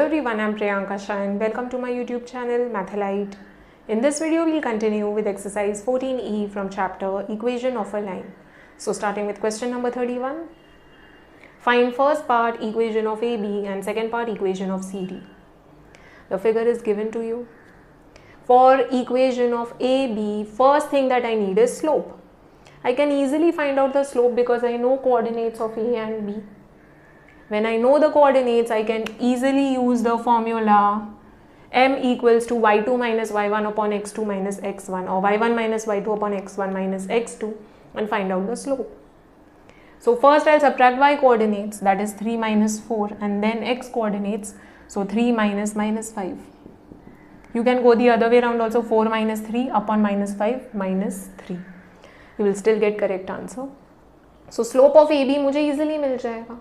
everyone, I'm Priyanka Shah and welcome to my YouTube channel Mathalite. In this video, we'll continue with exercise 14E from chapter Equation of a Line. So starting with question number 31. Find first part equation of AB and second part equation of CD. The figure is given to you. For equation of AB, first thing that I need is slope. I can easily find out the slope because I know coordinates of A and B. When I know the coordinates, I can easily use the formula m equals to y2 minus y1 upon x2 minus x1 or y1 minus y2 upon x1 minus x2 and find out the slope. So first I'll subtract y coordinates, that is 3 minus 4, and then x coordinates, so 3 minus minus 5. You can go the other way around also, 4 minus 3 upon minus 5 minus 3. You will still get correct answer. So slope of AB मुझे easily मिल जाएगा.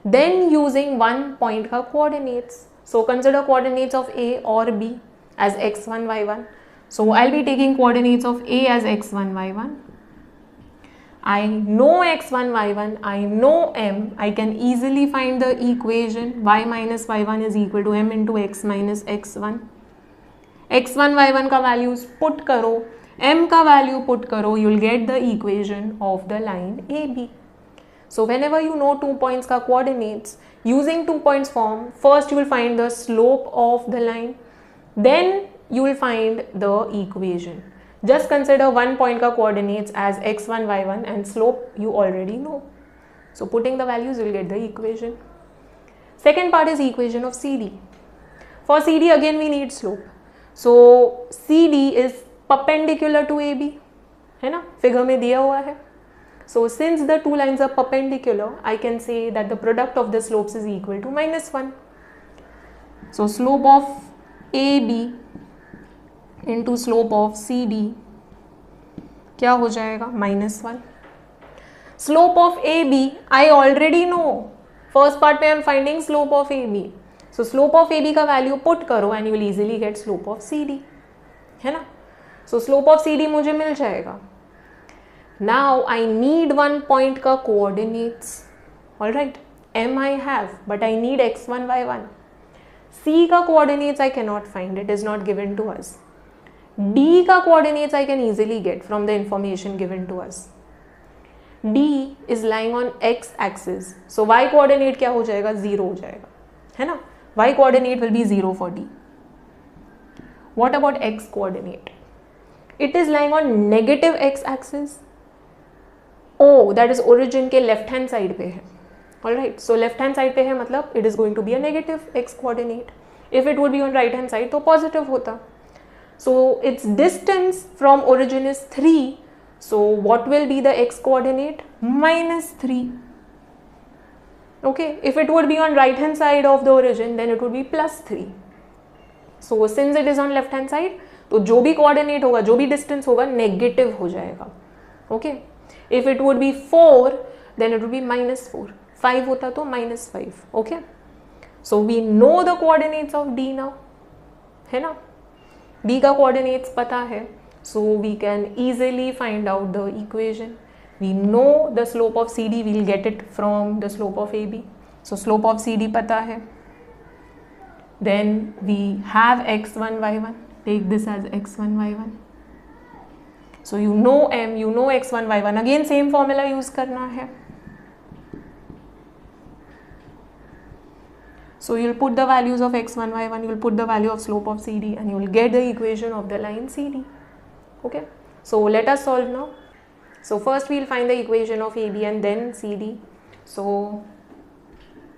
Then using one point का coordinates. So consider coordinates of A or B as x1, y1. So I'll be taking coordinates of A as x1, y1. I know x1, y1. I know m. I can easily find the equation y minus y1 is equal to m into x minus x1. x1, y1 का values put करो, m का value put करो, you'll get the equation of the line AB. So whenever you know 2 points का coordinates, using 2 points form, first you will find the slope of the line, then you will find the equation. Just consider 1 point का coordinates as x1, y1 and slope you already know. So putting the values, you will get the equation. Second part is equation of CD. For CD again we need slope. So CD is perpendicular to AB, है ना, figure में दिया हुआ है. So since the two lines are perpendicular, I can say that the product of the slopes is equal to minus 1. So slope of AB into slope of CD क्या हो जाएगा? minus 1. Slope of AB I already know. First part में I'm finding slope of AB. So slope of AB का value put करो and you will easily get slope of CD. है ना? So slope of CD मुझे मिल जाएगा. Now I need 1 point का coordinates. Alright, m I have, but I need x1, y1. C का coordinates I cannot find, it is not given to us. D का coordinates I can easily get from the information given to us. D is lying on x axis, so y coordinate क्या हो जाएगा? 0 हो जाएगा, है ना? Y coordinate will be 0 for D. What about x coordinate? It is lying on negative x axis. O, that is origin के left hand side पे है. Alright, so left hand side पे है मतलब it is going to be a negative x coordinate. If it would be on right hand side तो positive होता. So its distance from origin is 3. So what will be the x coordinate? minus 3. Okay, if it would be on right hand side of the origin then it would be plus 3. So since it is on left hand side तो जो भी coordinate होगा, जो भी distance होगा negative हो जाएगा. Okay. If it would be 4, then it would be minus 4. 5 होता तो minus 5. Okay. So we know the coordinates of D now. है ना? D का coordinates पता है. So we can easily find out the equation. We know the slope of CD. We will get it from the slope of AB. So slope of CD पता है. Then we have x1, y1. Take this as x1, y1. So you know m, you know x1, y1. Again same formula use करना है. So you will put the values of x1, y1. You will put the value of slope of CD and you will get the equation of the line CD. Okay. So let us solve now. So first we will find the equation of AB and then CD. So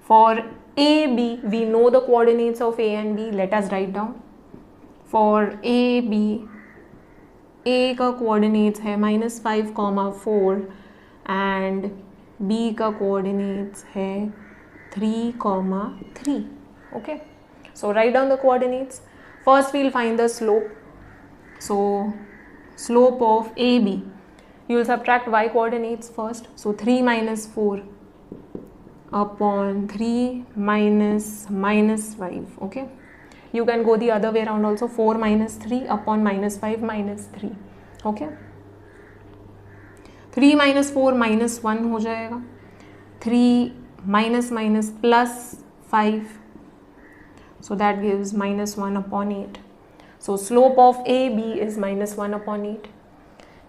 for AB we know the coordinates of A and B. Let us write down. For AB, A का coordinates है -5, 4 and B का coordinates है 3, 3. Okay. So write down the coordinates. First we will find the slope. So slope of AB. You will subtract y coordinates first. So 3 minus 4 upon 3 minus -5. Okay. You can go the other way around also. 4 minus 3 upon -5 minus 3. Okay. 3 minus 4 minus 1 हो जाएगा. 3 minus minus plus 5 So that gives minus 1 upon 8. So slope of AB is minus 1 upon 8.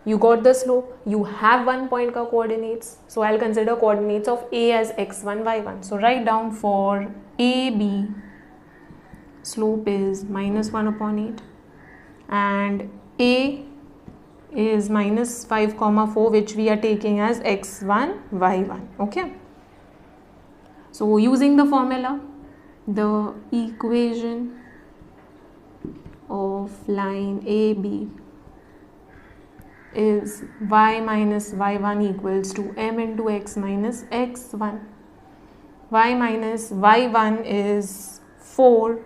You got the slope. You have 1 point ka coordinates. So I'll consider coordinates of A as x1, y1. So write down for AB, slope is minus 1 upon 8. And A is minus 5, 4, which we are taking as x1, y1. Okay. So using the formula, the equation of line AB is y minus y1 equals to m into x minus x1. Y minus y1 is 4,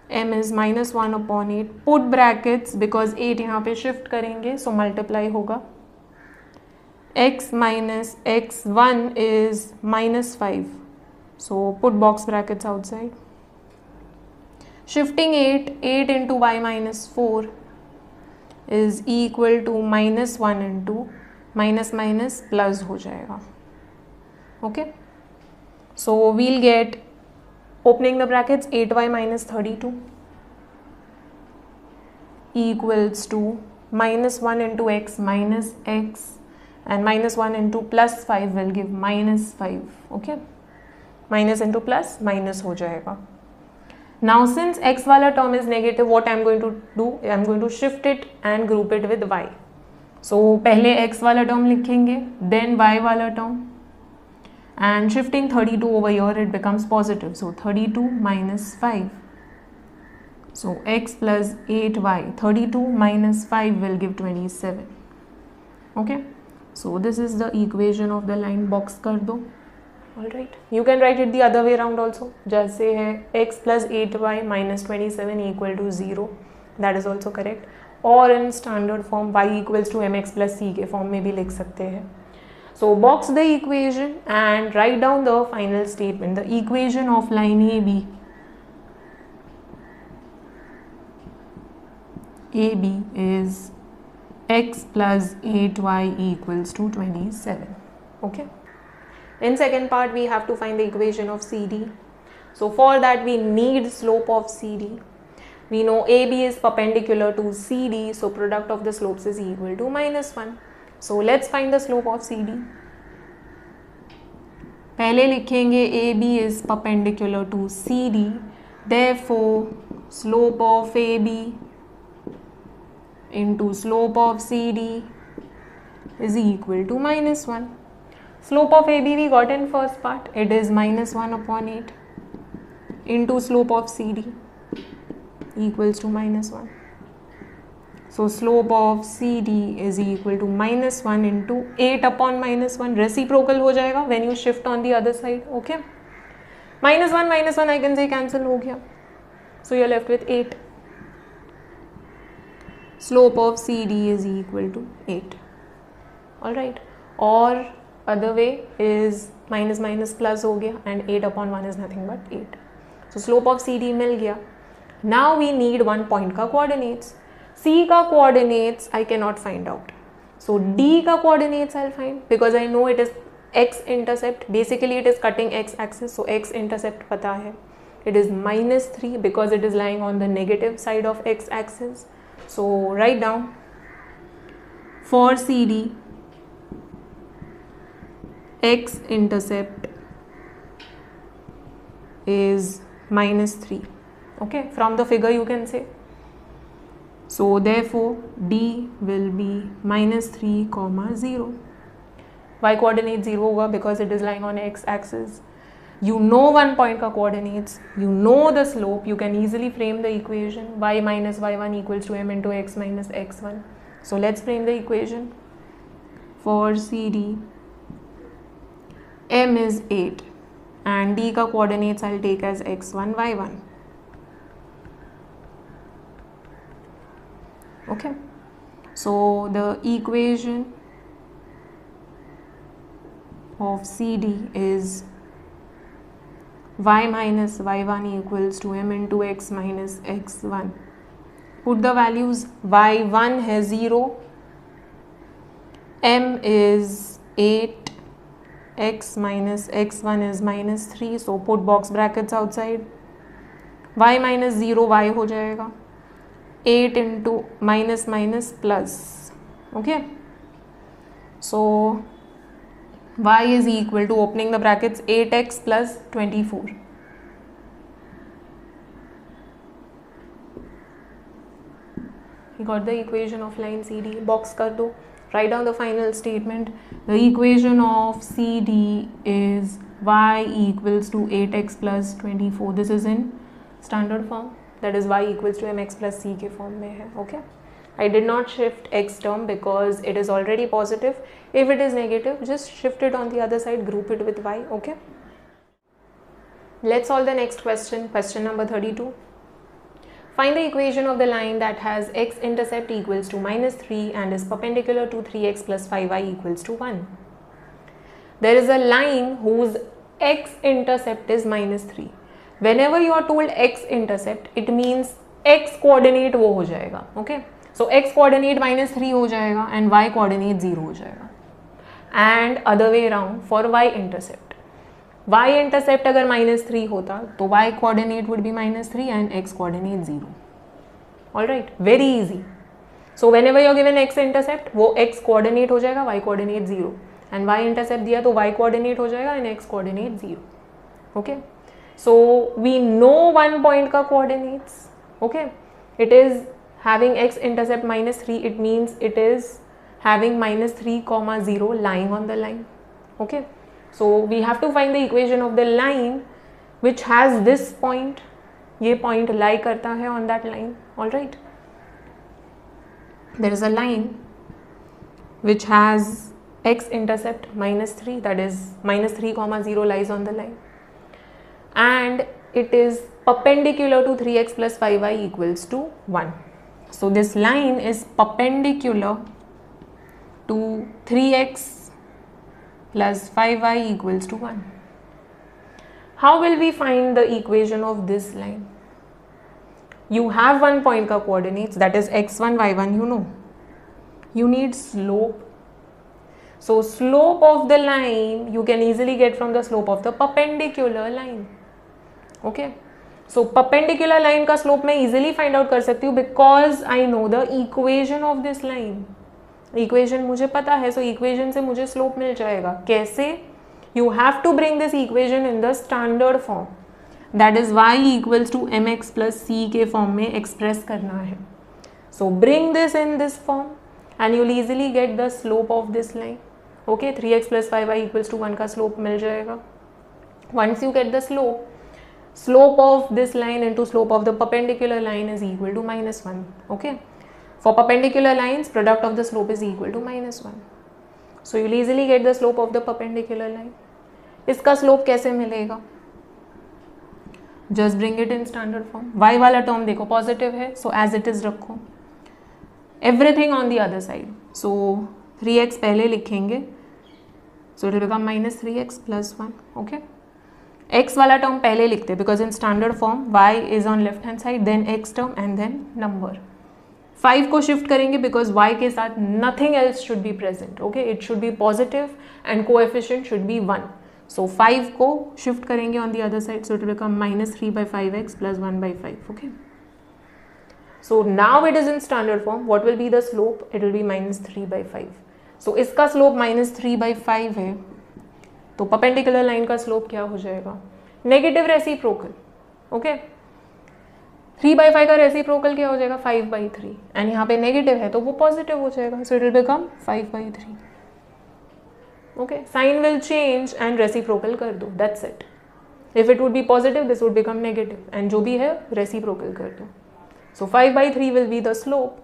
m is minus 1 upon 8. Put brackets because 8 यहाँ पे shift करेंगे, so multiply होगा. X minus x1 is minus 5. So put box brackets outside. Shifting 8 into y minus 4 is equal to minus 1 into minus minus plus हो जाएगा. Okay. So we'll get, opening the brackets, 8y minus 32 equals to minus 1 into x minus x, and minus 1 into plus 5 will give minus 5. Okay. Minus into plus minus हो जाएगा. Now since x वाला term is negative, what I am going to do? I am going to shift it and group it with y. So पहले x वाला term लिखेंगे, then y वाला term, and shifting 32 over here, it becomes positive. So 32 minus 5. So x plus 8y, 32 minus 5 will give 27. Okay. So this is the equation of the line. Box कर दो. Alright, you can write it the other way around also. जैसे है x plus 8y minus 27 equal to 0. That is also correct. Or in standard form y equals to mx plus c के form में भी लिख सकते हैं. So box the equation and write down the final statement. The equation of line AB is x plus 8y equals to 27. Okay. In second part, we have to find the equation of CD. So for that, we need slope of CD. We know AB is perpendicular to CD, so product of the slopes is equal to minus 1. So let's find the slope of CD. पहले लिखेंगे AB is perpendicular to CD. Therefore, slope of AB into slope of CD is equal to minus 1. Slope of AB we got in first part, it is minus 1 upon 8 into slope of CD equals to minus 1. So slope of CD is equal to minus 1 into 8 upon minus 1. Reciprocal हो जाएगा when you shift on the other side. Okay. minus 1 I can say cancel हो गया. So you are left with 8. Slope of CD is equal to 8. Alright. Or other way is minus minus plus हो गया and 8 upon 1 is nothing but 8. So slope of CD मिल गया. Now we need one point का coordinates. C का coordinates I cannot find out. So D का coordinates I'll find because I know it is x intercept. Basically it is cutting x axis, so x intercept पता है. It is minus 3 because it is lying on the negative side of x axis. So write down for CD, x intercept is minus 3. Okay, from the figure you can say. So therefore D will be minus 3, 0. Y coordinate 0 होगा because it is lying on x axis. You know one point का coordinates, you know the slope, you can easily frame the equation y minus y1 equals to m into x minus x1. So let's frame the equation. For CD, m is 8 and D का coordinates I'll take as x1, y1. Okay, so the equation of CD is y minus y1 equals to m into x minus x1. Put the values. y1 है 0, m is 8, x minus x1 is minus 3, so put box brackets outside. y minus 0 y हो जाएगा, 8 into minus minus plus. Okay, so y is equal to opening the brackets 8x plus 24. You got the equation of line CD. Box कर दो. Write down the final statement. The equation of CD is y equals to 8x plus 24. This is in standard form. That is y equals to mx plus c के form में है. Okay. I did not shift x term because it is already positive. If it is negative, just shift it on the other side, group it with y. Okay. Let's solve the next question. Question number 32. Find the equation of the line that has x-intercept equals to minus 3 and is perpendicular to 3x plus 5y equals to 1. There is a line whose x-intercept is minus 3. Whenever you are told x-intercept, it means x coordinate वो हो जाएगा. Okay. So x coordinate minus 3 हो जाएगा and y coordinate 0 हो जाएगा. And other way around for y intercept. Y intercept अगर minus 3 होता तो y coordinate would be minus 3 and x coordinate 0. Alright, very easy. So whenever you are given x intercept, वो x coordinate हो जाएगा, y coordinate 0. And y intercept दिया तो y coordinate हो जाएगा and x coordinate 0. Okay. So we know one point का coordinates. Okay. It is having x intercept minus 3, it means it is having minus 3 comma 0 lying on the line. Okay, so we have to find the equation of the line which has this point. ये point lie करता है on that line. All right, there is a line which has x intercept minus 3, that is minus 3 comma 0 lies on the line, and it is perpendicular to 3x plus 5y equals to 1. So this line is perpendicular to 3x plus 5y equals to 1. How will we find the equation of this line? You have one point ka coordinates, that is x1, y1, you know. You need slope. So slope of the line you can easily get from the slope of the perpendicular line. Okay. So perpendicular line का slope मैं easily find out कर सकती हूँ because I know the equation of this line. Equation मुझे पता है, so equation से मुझे slope मिल जाएगा. कैसे? You have to bring this equation in the standard form. That is y equals to mx plus c के form में express करना है. So bring this in this form and you'll easily get the slope of this line. Okay, 3x plus 5y equals to 1 का slope मिल जाएगा. Once you get the slope, slope of this line into slope of the perpendicular line is equal to minus 1. Okay, for perpendicular lines product of the slope is equal to minus 1. So you'll easily get the slope of the perpendicular line. इसका slope कैसे मिलेगा? Just bring it in standard form. y वाला term देखो positive है, so as it is रखो. Everything on the other side. So 3x पहले लिखेंगे, so it will become minus 3x plus 1. Okay. x वाला टर्म पहले लिखते because in standard form y is on left hand side, then x term and then number. 5 को shift करेंगे because y के साथ nothing else should be present. Okay, it should be positive and coefficient should be 1. So 5 को shift करेंगे on the other side, so it will become minus 3 by 5x plus 1 by 5. Okay. So now it is in standard form. What will be the slope? It will be minus 3 by 5. So इसका slope minus 3 by 5 है, तो perpendicular line का slope क्या हो जाएगा? Negative reciprocal. Okay. 3 by 5 का reciprocal क्या हो जाएगा? 5 by 3. And यहाँ पे negative है तो वो positive हो जाएगा. So it will become 5 by 3. Okay. Sign will change and reciprocal कर दो. That's it. If it would be positive, this would become negative. And जो भी है reciprocal कर दो. So 5 by 3 will be the slope.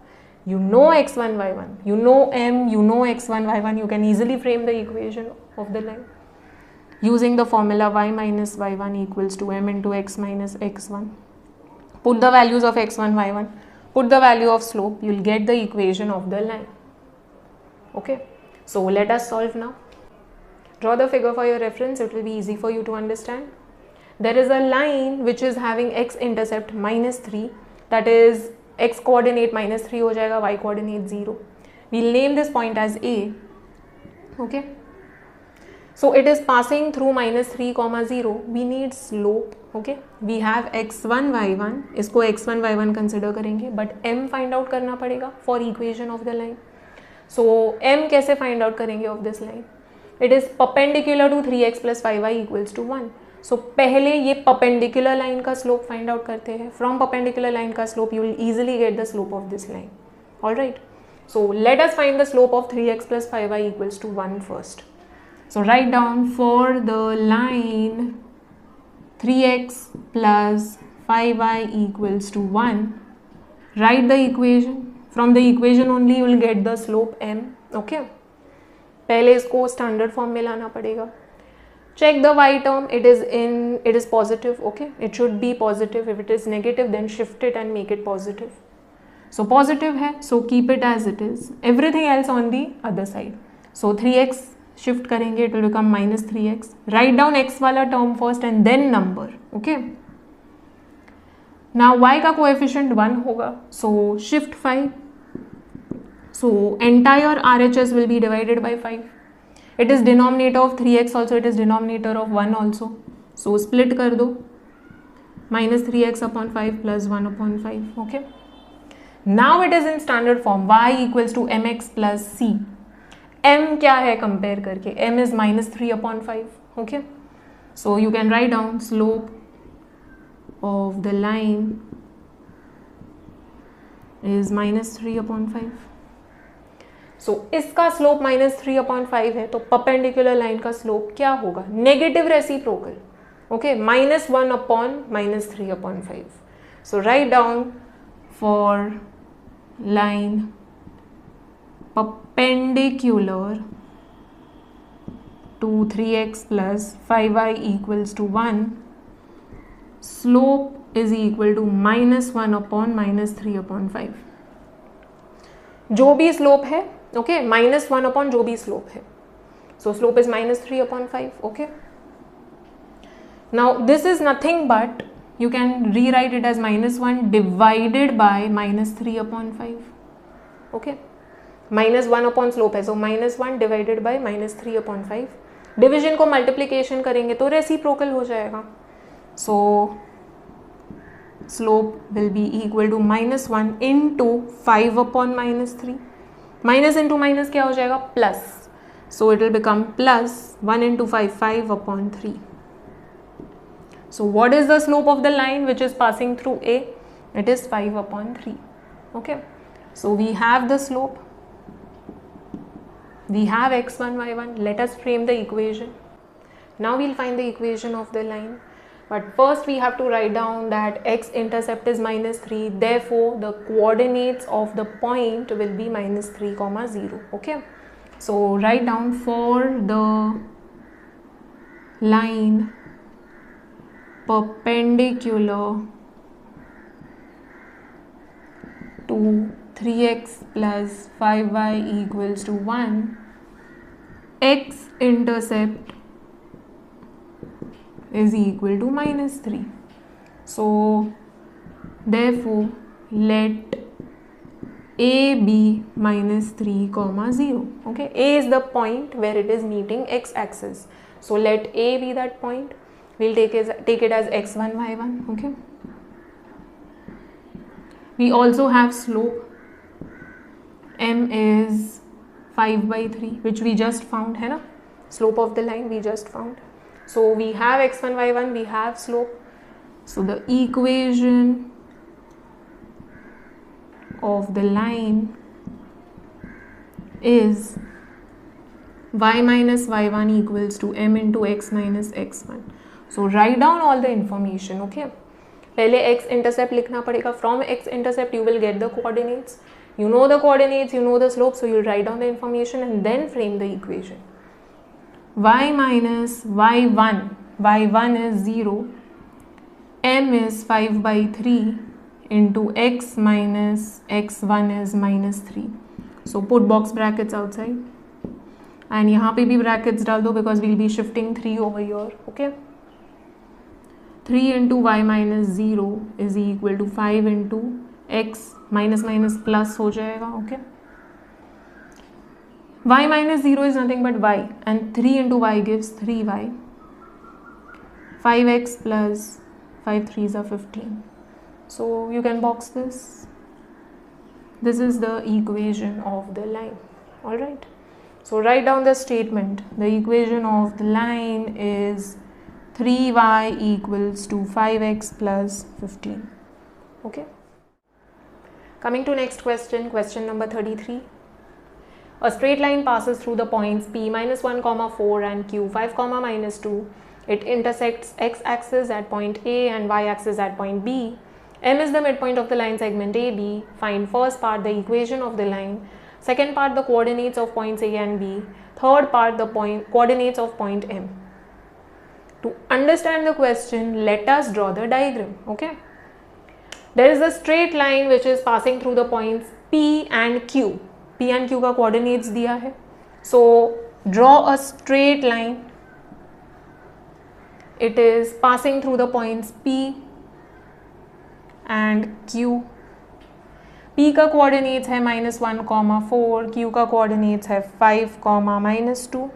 You know x1, y1. You know m, you know x1, y1. You can easily frame the equation of the line. Using the formula y minus y1 equals to m into x minus x1. Put the values of x1, y1. Put the value of slope. You will get the equation of the line. Okay. So let us solve now. Draw the figure for your reference. It will be easy for you to understand. There is a line which is having x-intercept minus 3. That is x coordinate minus 3 हो जाएगा, y coordinate 0. We'll name this point as A. Okay. So it is passing through minus 3 comma 0. We need slope. Okay, we have x1 y1. इसको x1 y1 consider करेंगे, but m find out करना पड़ेगा for equation of the line. So m कैसे find out करेंगे of this line? It is perpendicular to 3x plus 5y equals to 1. So पहले ये perpendicular line का slope find out करते हैं. From perpendicular line का slope you will easily get the slope of this line. Alright. So let us find the slope of 3x plus 5y equals to 1 first. So write down for the line 3x plus 5y equals to 1. Write the equation. From the equation only you will get the slope m. Okay. पहले इसको standard form में लाना पड़ेगा. Check the y term. It is positive. Okay. It should be positive. If it is negative, then shift it and make it positive. So positive है. So keep it as it is. Everything else on the other side. So 3x shift करेंगे, it will become minus 3x. Write down x वाला term first and then number. Okay. Now y का coefficient 1 होगा. So shift 5. So entire RHS will be divided by 5. It is denominator of 3x also. It is denominator of 1 also. So split कर दो. Minus 3x upon 5 plus 1 upon 5. Okay. Now it is in standard form. Y equals to mx plus c. m क्या है compare करके? m is minus 3 upon 5. Okay. So you can write down slope of the line is minus 3 upon 5. So इसका slope minus 3 upon 5 है, तो perpendicular line का slope क्या होगा? Negative reciprocal. Okay. minus 1 upon minus 3 upon 5. So write down for line perpendicular to 3x plus 5y equals to 1, slope is equal to minus 1 upon minus 3 upon 5. जो भी slope है, okay, minus 1 upon जो भी slope है. So slope is minus 3 upon 5. Okay. Now this is nothing but you can rewrite it as minus 1 divided by minus 3 upon 5. Okay. minus 1 upon slope है, so minus 1 divided by minus 3 upon 5. Division को multiplication करेंगे तो reciprocal हो जाएगा. So slope will be equal to minus 1 into 5 upon minus 3. Minus into minus क्या हो जाएगा? Plus. So it will become plus 1 into 5, 5 upon 3. So what is the slope of the line which is passing through A? It is 5 upon 3. Okay. So we have the slope. We have x1, y1. Let us frame the equation. Now we'll find the equation of the line. But first we have to write down that x-intercept is minus 3. Therefore, the coordinates of the point will be minus 3, 0. Okay. So write down for the line perpendicular to 3x plus 5y equals to 1, x-intercept is equal to minus 3. So therefore let A be minus 3, 0. Okay, A is the point where it is meeting x-axis. So let A be that point. We'll take it as x1, y1. Okay. We also have slope. M is 5 by 3, which we just found, है ना? Slope of the line we just found. So we have x1, y1, we have slope. So the equation of the line is y minus y1 equals to m into x minus x1. So write down all the information. Okay. पहले x intercept लिखना पड़ेगा. From x intercept you will get the coordinates. You know the coordinates, you know the slope, so you'll write down the information and then frame the equation. Y minus y1, y1 is 0, m is 5 by 3 into x minus x1 is minus 3. So put box brackets outside and यहाँ पे भी brackets डाल दो because we'll be shifting 3 over here. Okay. 3 into y minus 0 is equal to 5 into x minus minus plus हो जाएगा. Okay. y minus 0 is nothing but y, and 3 into y gives 3y. 5x plus 5 3s are 15. So you can box this. This is the equation of the line. Alright. So write down the statement. The equation of the line is 3y equals to 5x plus 15. Okay. Coming to next question, question number 33. A straight line passes through the points P minus 1 comma 4 and Q 5 comma minus 2. It intersects x-axis at point A and y-axis at point B. M is the midpoint of the line segment AB. Find first part the equation of the line, second part the coordinates of points A and B, third part the coordinates of point M. To understand the question, let us draw the diagram. Okay. There is a straight line which is passing through the points P and Q. P and Q का coordinates दिया है. So draw a straight line. It is passing through the points P and Q. P का coordinates है -1, 4. Q का coordinates है 5, -2.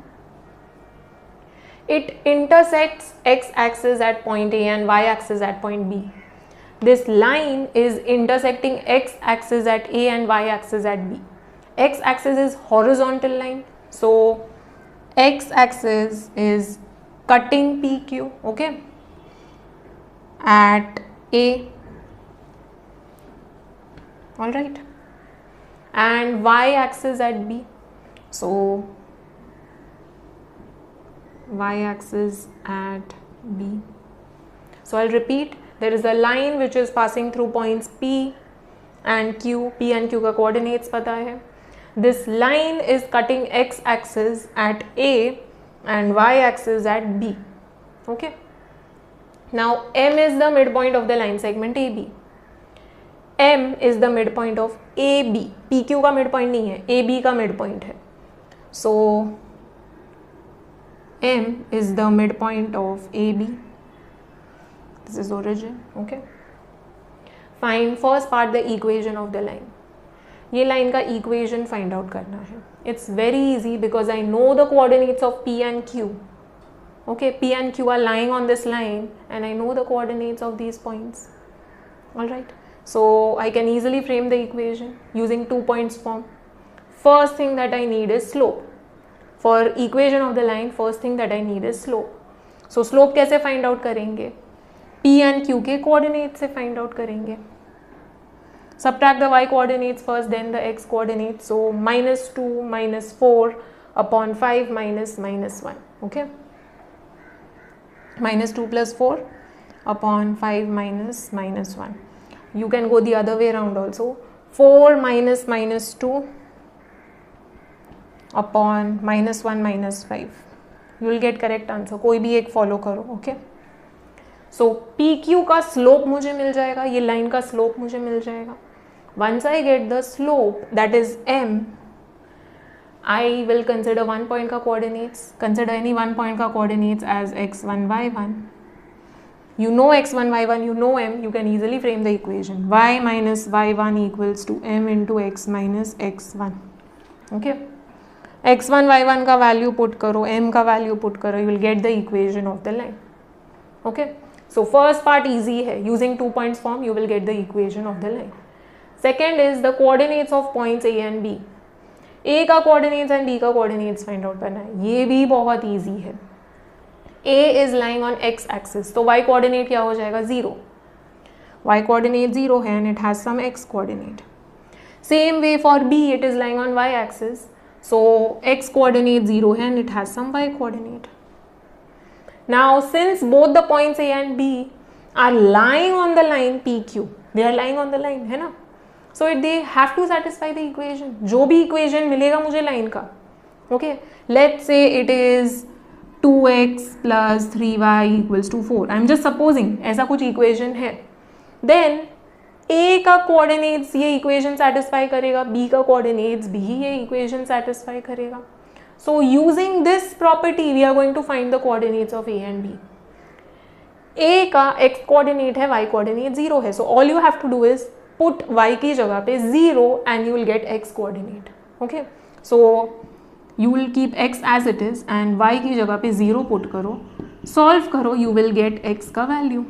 It intersects x-axis at point A and y-axis at point B. This line is intersecting x-axis at A and y-axis at B. X-axis is horizontal line, so x-axis is cutting PQ, okay, at A. All right, and y-axis at B. So y-axis at B. So I'll repeat. There is a line which is passing through points P and Q. P and Q का coordinates पता है. This line is cutting x-axis at A and y-axis at B. Okay. Now M is the midpoint of the line segment AB. M is the midpoint of AB. PQ का midpoint नहीं है, AB का midpoint है. So M is the midpoint of AB. This is origin. Okay. Find first part the equation of the line. ये line का equation find out करना है. It's very easy because I know the coordinates of P and Q. Okay, P and Q are lying on this line and I know the coordinates of these points. Alright, so I can easily frame the equation using 2 points form. First thing that I need is slope. For equation of the line, first thing that I need is slope. So slope कैसे find out करेंगे? P and Q के coordinate से find out करेंगे. Subtract the y coordinates first, then the x coordinates. So -2 -4 upon 5 -1. Okay. -2 plus 4 upon 5 -1. You can go the other way around also. 4 -2 upon -1 -5. You will get correct answer. कोई भी एक follow करो. Okay. So PQ का slope मुझे मिल जाएगा. ये line का slope मुझे मिल जाएगा. Once I get the slope, that is M, I will consider one point का coordinates. Consider any one point का coordinates as x1, y1. You know x1, y1, you know M. You can easily frame the equation. Y minus y1 equals to M into x minus x1. Okay. x1, y1 का value put करो, M का value put करो. You will get the equation of the line. Okay. So first part easy है. Using 2 points form, you will get the equation of the line. Second is the coordinates of points A and B. A का coordinates and B का coordinates find out करना है. ये भी बहुत easy है. A is lying on x axis, तो y coordinate क्या हो जाएगा? 0. Y coordinate 0 है and it has some x coordinate. Same way for B, it is lying on y axis, so x coordinate 0 है and it has some y coordinate. Now since both the points A and B are lying on the line PQ, they are lying on the line, है ना? So they have to satisfy the equation. जो भी equation मिलेगा मुझे line का. Okay. Let's say it is 2x plus 3y equals to 4. I'm just supposing ऐसा कुछ equation है. Then A का coordinates ये equation satisfy करेगा. B का coordinates भी ये equation satisfy करेगा. So using this property we are going to find the coordinates of A and B. A का x coordinate है, y coordinate 0 है. So all you have to do is put y की जगह पे 0 and you will get x coordinate. Okay. So you will keep x as it is and y की जगह पे 0 put करो, solve करो, यू विल गेट x का value.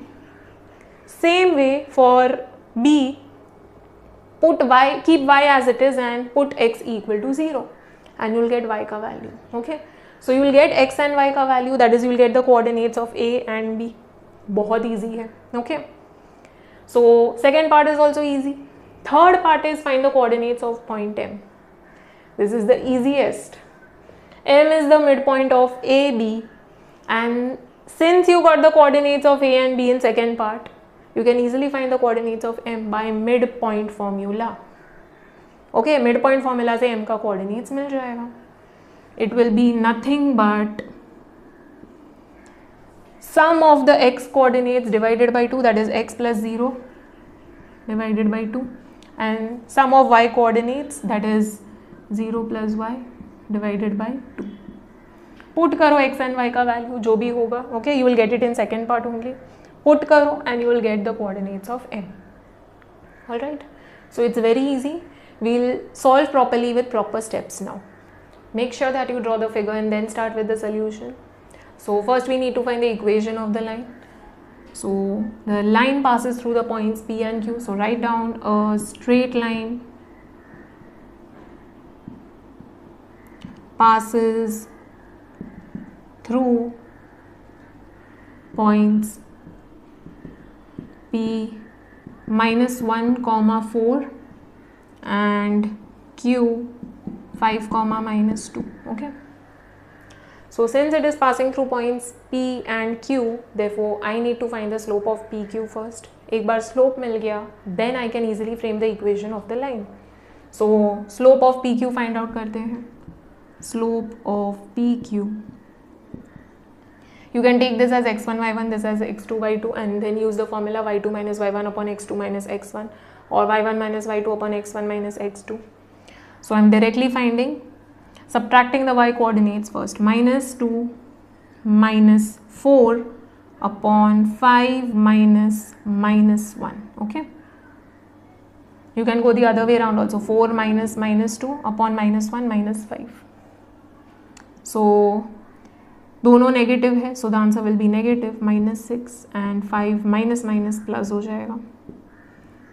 Same way for b, put y, keep y as it is and put x equal to 0 and you will get y का value. Okay, so you will get x and y का value, that is you will get the coordinates of a and b. बहुत easy है. Okay, so second part is also easy. Third part is find the coordinates of point M. This is the easiest. M is the midpoint of a, b, and since you got the coordinates of a and b in second part, you can easily find the coordinates of M by midpoint formula. Okay, midpoint formula से M का coordinates मिल जाएगा. It will be nothing but sum of the x coordinates divided by 2, that is x plus 0 divided by 2, and sum of y coordinates, that is 0 plus y divided by 2. Put करो x and y का value जो भी होगा. Okay, you will get it in second part only. Put karo and you will get the coordinates of M. Alright, so it's very easy. We'll solve properly with proper steps now. Make sure that you draw the figure and then start with the solution. So first we need to find the equation of the line. So the line passes through the points P and Q. So write down a straight line passes through points P minus 1 comma 4 and Q 5 comma minus 2. Okay, so since it is passing through points P and Q, therefore I need to find the slope of PQ first. एक बार slope मिल गया, then I can easily frame the equation of the line. So slope of PQ find out करते हैं. Slope of PQ, you can take this as x1 y1, this as x2 y2, and then use the formula y2 minus y1 upon x2 minus x1, or y1 minus y2 upon x1 minus x2. So I am directly finding, subtracting the y coordinates first, minus 2 minus 4 upon 5 minus minus 1. Okay, you can go the other way around also, 4 minus minus 2 upon minus 1 minus 5. So दोनों negative है, so the answer will be negative, minus 6 and 5 minus minus plus हो जाएगा.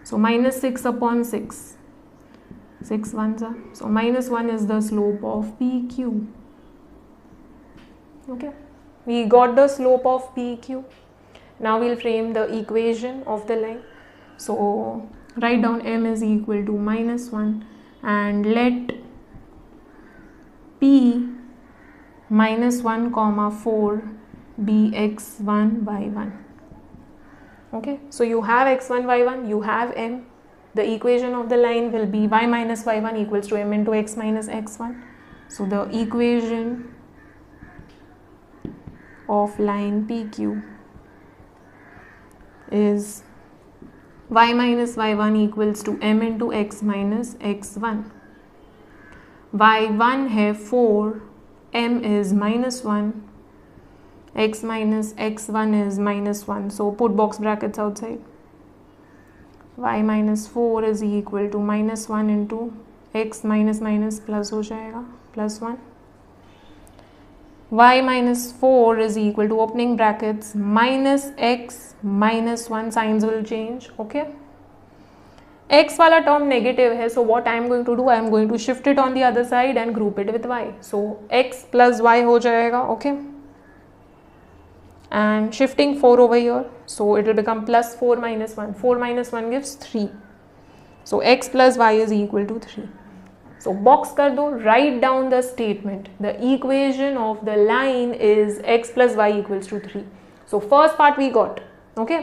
So minus 6 upon 6, 6 1 सा, so minus 1 is the slope of p q. Okay, we got the slope of p q. Now we'll frame the equation of the line. So write down m is equal to minus 1 and let p minus 1 comma 4 be x1 y1. Okay, so you have x1 y1, you have m. The equation of the line will be y minus y1 equals to m into x minus x1. So the equation of line PQ is y minus y1 equals to m into x minus x1. y1 है 4, m is minus 1, x minus x1 is minus 1. So put box brackets outside. y minus 4 is equal to minus 1 into x minus minus plus हो जाएगा, plus 1. y minus 4 is equal to opening brackets minus x minus 1, signs will change. Okay, x वाला term negative है, so what I am going to do, I am going to shift it on the other side and group it with y. So x plus y हो जाएगा. Okay, and shifting 4 over here, so it will become plus 4 minus 1. 4 minus 1 gives 3. So x plus y is equal to 3. So box कर दो, write down the statement. The equation of the line is x plus y equals to 3. So first part we got. Okay,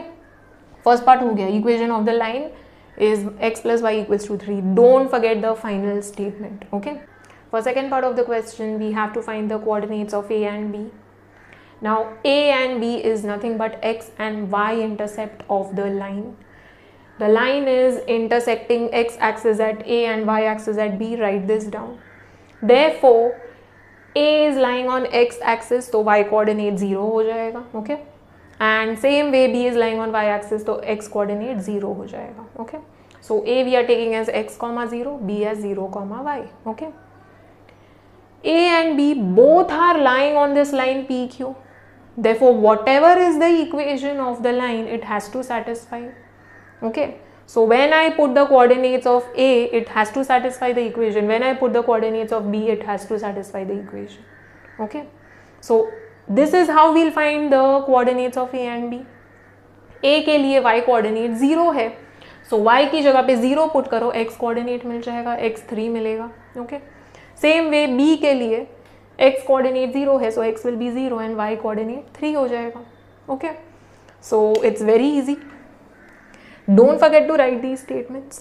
first part हो गया, equation of the line is x plus y equals to 3. Don't forget the final statement. Okay, for second part of the question we have to find the coordinates of a and b. Now a and b is nothing but x and y intercept of the line. The line is intersecting x axis at a and y axis at b. Write this down. Therefore a is lying on x axis, so y coordinate 0 हो जाएगा. Okay, and same way b is lying on y axis, तो x coordinate 0 हो जाएगा. Okay, so a we are taking as x comma 0, b as 0 comma y. Okay, A and B both are lying on this line PQ. Therefore, whatever is the equation of the line, it has to satisfy. Okay. So when I put the coordinates of A, it has to satisfy the equation. When I put the coordinates of B, it has to satisfy the equation. Okay. So this is how we'll find the coordinates of A and B. A के लिए y coordinate 0 है, सो y की जगह पे 0 put करो, x coordinate मिल जाएगा, x 3 मिलेगा. Okay. Same way B के लिए x कोऑर्डिनेट 0 है, सो x will be 0 and y coordinate 3 हो जाएगा. Okay. So it's very easy. Don't forget to write these statements.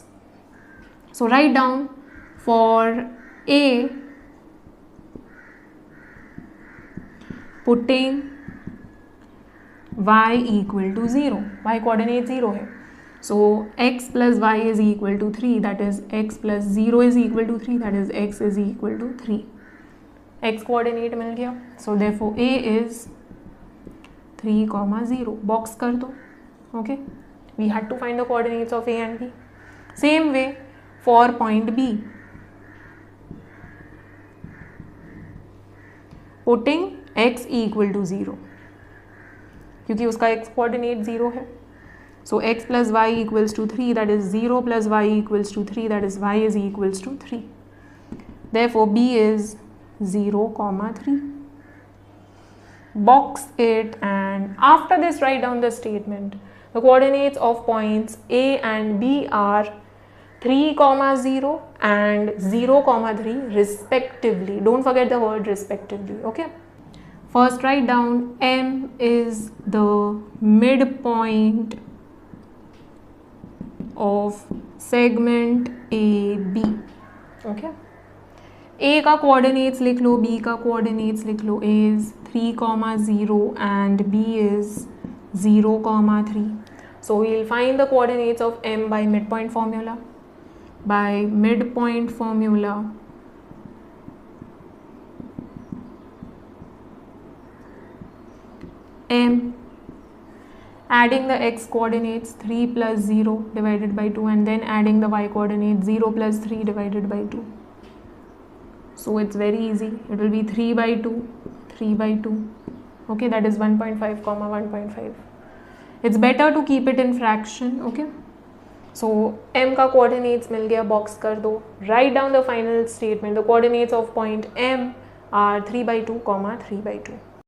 So write down for A, putting y equal to 0. Y coordinate 0 है. So x plus y is equal to 3. That is x plus 0 is equal to 3. That is x is equal to 3. X coordinate मिल गया. So therefore A is 3, 0. Box कर दो. Okay. We had to find the coordinates of A and B. Same way for point B. Putting x equal to 0. क्योंकि उसका x coordinate 0 है. So x plus y equals to 3. That is 0 plus y equals to 3. That is y is equals to 3. Therefore B is 0, 3. Box it, and after this write down the statement. The coordinates of points A and B are 3, 0 and 0, 3 respectively. Don't forget the word respectively. Okay. First write down M is the midpoint of segment AB. Okay. A का coordinates लिख लो, B का coordinates लिख लो. A is 3, 0 and B is 0, 3. So we will find the coordinates of M by midpoint formula. By midpoint formula, M, adding the x coordinates 3 plus 0 divided by 2, and then adding the y coordinates 0 plus 3 divided by 2. So it's very easy. It will be 3 by 2, 3 by 2. Okay, that is 1.5, 1.5. It's better to keep it in fraction. Okay. So M का coordinates मिल गया, box कर दो. Write down the final statement. The coordinates of point M are 3 by 2, 3 by 2.